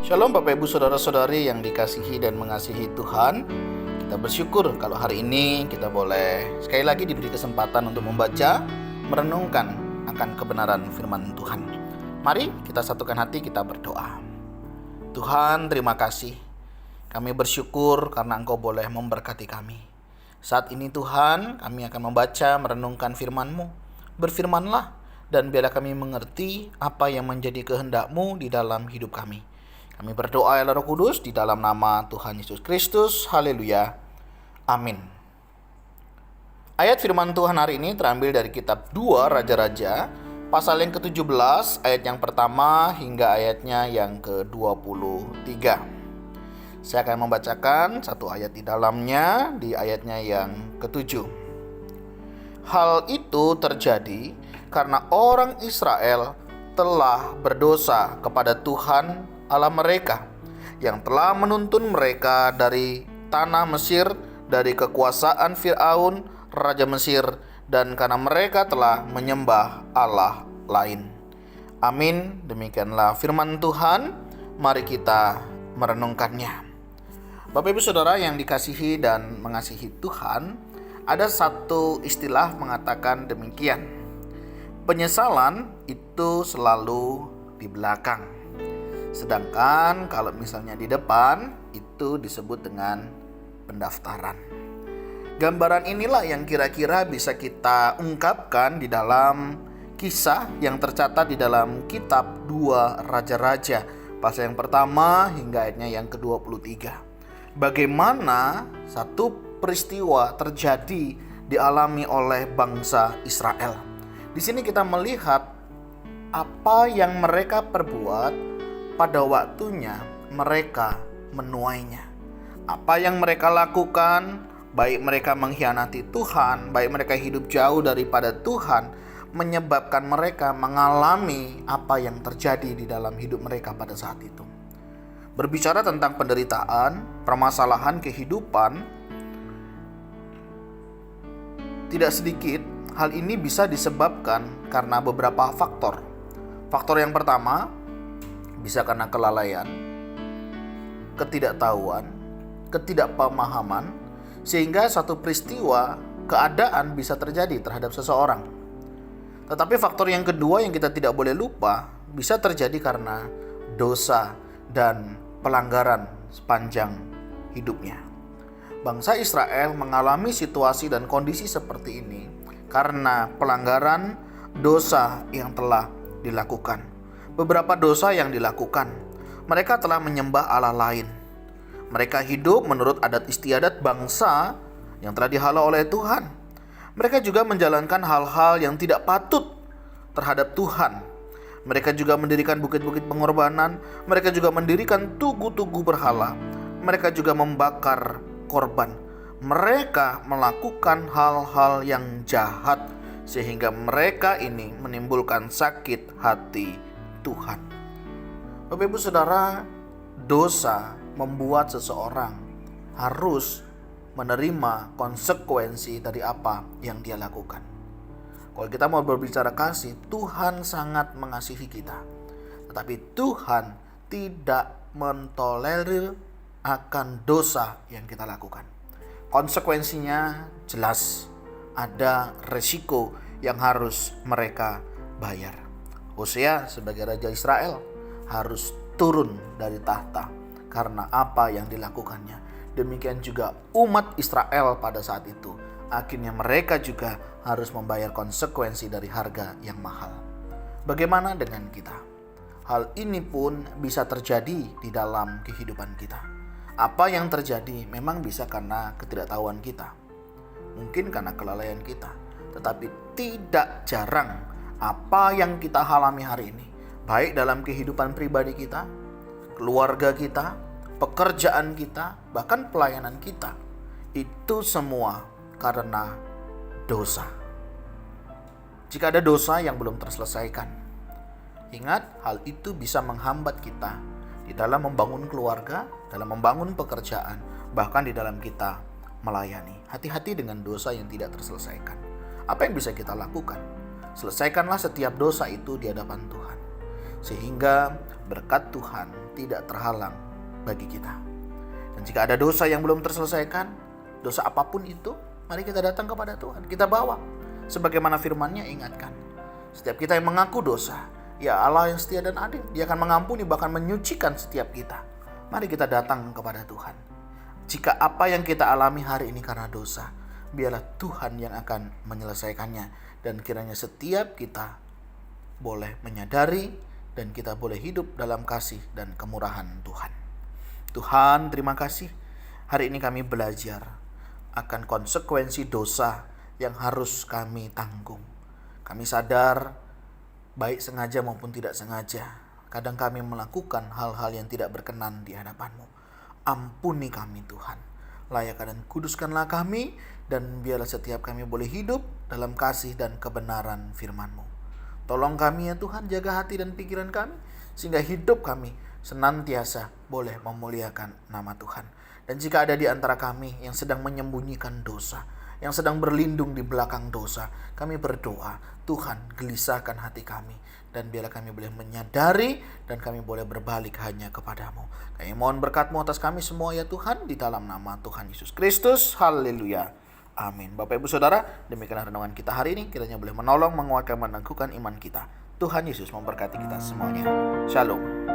Shalom Bapak Ibu Saudara-saudari yang dikasihi dan mengasihi Tuhan. Kita bersyukur kalau hari ini kita boleh sekali lagi diberi kesempatan untuk membaca, merenungkan akan kebenaran firman Tuhan. Mari kita satukan hati, kita berdoa. Tuhan, terima kasih. Kami bersyukur karena Engkau boleh memberkati kami. Saat ini Tuhan, kami akan membaca, merenungkan firman-Mu. Berfirmanlah dan biarlah kami mengerti apa yang menjadi kehendak-Mu di dalam hidup kami. Kami berdoa ya Roh Kudus di dalam nama Tuhan Yesus Kristus. Haleluya. Amin. Ayat firman Tuhan hari ini terambil dari kitab 2 Raja-Raja, pasal yang ke-17, ayat yang pertama hingga ayatnya yang ke-23. Saya akan membacakan satu ayat di dalamnya, di ayatnya yang ke-7. Hal itu terjadi karena orang Israel telah berdosa kepada Tuhan Allah mereka, yang telah menuntun mereka dari tanah Mesir, dari kekuasaan Fir'aun, Raja Mesir, dan karena mereka telah menyembah Allah lain. Amin. Demikianlah firman Tuhan. Mari kita merenungkannya. Bapak Ibu Saudara yang dikasihi dan mengasihi Tuhan, ada satu istilah mengatakan demikian: penyesalan itu selalu di belakang. Sedangkan kalau misalnya di depan, itu disebut dengan pendaftaran. Gambaran inilah yang kira-kira bisa kita ungkapkan di dalam kisah yang tercatat di dalam kitab 2 Raja-Raja, pasal yang pertama hingga ayatnya yang ke-23. Bagaimana satu peristiwa terjadi dialami oleh bangsa Israel. Di sini kita melihat apa yang mereka perbuat pada waktunya mereka menuainya. Apa yang mereka lakukan, baik mereka mengkhianati Tuhan, baik mereka hidup jauh daripada Tuhan, menyebabkan mereka mengalami apa yang terjadi di dalam hidup mereka pada saat itu. Berbicara tentang penderitaan, permasalahan kehidupan, tidak sedikit hal ini bisa disebabkan karena beberapa faktor. Faktor yang pertama bisa karena kelalaian, ketidaktahuan, ketidakpemahaman, sehingga satu peristiwa, keadaan bisa terjadi terhadap seseorang. Tetapi faktor yang kedua yang kita tidak boleh lupa, bisa terjadi karena dosa dan pelanggaran sepanjang hidupnya. Bangsa Israel mengalami situasi dan kondisi seperti ini karena pelanggaran dosa yang telah dilakukan. Beberapa dosa yang dilakukan, mereka telah menyembah Allah lain. Mereka hidup menurut adat istiadat bangsa yang telah dihalau oleh Tuhan. Mereka juga menjalankan hal-hal yang tidak patut terhadap Tuhan. Mereka juga mendirikan bukit-bukit pengorbanan. Mereka juga mendirikan tugu-tugu berhala. Mereka juga membakar korban. Mereka melakukan hal-hal yang jahat sehingga mereka ini menimbulkan sakit hati Tuhan. Bapak Ibu Saudara, dosa membuat seseorang harus menerima konsekuensi dari apa yang dia lakukan. Kalau kita mau berbicara kasih, Tuhan sangat mengasihi kita. Tetapi Tuhan tidak mentolerir akan dosa yang kita lakukan. Konsekuensinya jelas, ada resiko yang harus mereka bayar. Hosea sebagai raja Israel harus turun dari tahta karena apa yang dilakukannya. Demikian juga umat Israel pada saat itu. Akhirnya mereka juga harus membayar konsekuensi dari harga yang mahal. Bagaimana dengan kita? Hal ini pun bisa terjadi di dalam kehidupan kita. Apa yang terjadi memang bisa karena ketidaktahuan kita. Mungkin karena kelalaian kita. Tetapi tidak jarang apa yang kita alami hari ini, baik dalam kehidupan pribadi kita, keluarga kita, pekerjaan kita, bahkan pelayanan kita, itu semua karena dosa. Jika ada dosa yang belum terselesaikan, ingat hal itu bisa menghambat kita di dalam membangun keluarga, dalam membangun pekerjaan, bahkan di dalam kita melayani. Hati-hati dengan dosa yang tidak terselesaikan. Apa yang bisa kita lakukan? Selesaikanlah setiap dosa itu di hadapan Tuhan. sehingga berkat Tuhan tidak terhalang bagi kita. Dan jika ada dosa yang belum terselesaikan, dosa apapun itu, mari kita datang kepada Tuhan, kita bawa. Sebagaimana firman-Nya ingatkan, setiap kita yang mengaku dosa, ya Allah yang setia dan adil, Dia akan mengampuni bahkan menyucikan setiap kita. Mari kita datang kepada Tuhan. Jika apa yang kita alami hari ini karena dosa, biarlah Tuhan yang akan menyelesaikannya. Dan kiranya setiap kita boleh menyadari dan kita boleh hidup dalam kasih dan kemurahan Tuhan. Tuhan, terima kasih. Hari ini kami belajar akan konsekuensi dosa yang harus kami tanggung. Kami sadar, baik sengaja maupun tidak sengaja, kadang kami melakukan hal-hal yang tidak berkenan di hadapan-Mu. Ampuni kami Tuhan. Layakkan dan kuduskanlah kami, dan biarlah setiap kami boleh hidup dalam kasih dan kebenaran firman-Mu. Tolong kami ya Tuhan, jaga hati dan pikiran kami, sehingga hidup kami senantiasa boleh memuliakan nama Tuhan. Dan jika ada di antara kami yang sedang menyembunyikan dosa, yang sedang berlindung di belakang dosa, kami berdoa, Tuhan gelisahkan hati kami, dan biarlah kami boleh menyadari dan kami boleh berbalik hanya kepadamu. Kami mohon berkat-Mu atas kami semua ya Tuhan, di dalam nama Tuhan Yesus Kristus. Haleluya. Amin. Bapak Ibu Saudara, demikianlah renungan kita hari ini. Kiranya boleh menolong, menguatkan, meneguhkan iman kita. Tuhan Yesus memberkati kita semuanya. Shalom.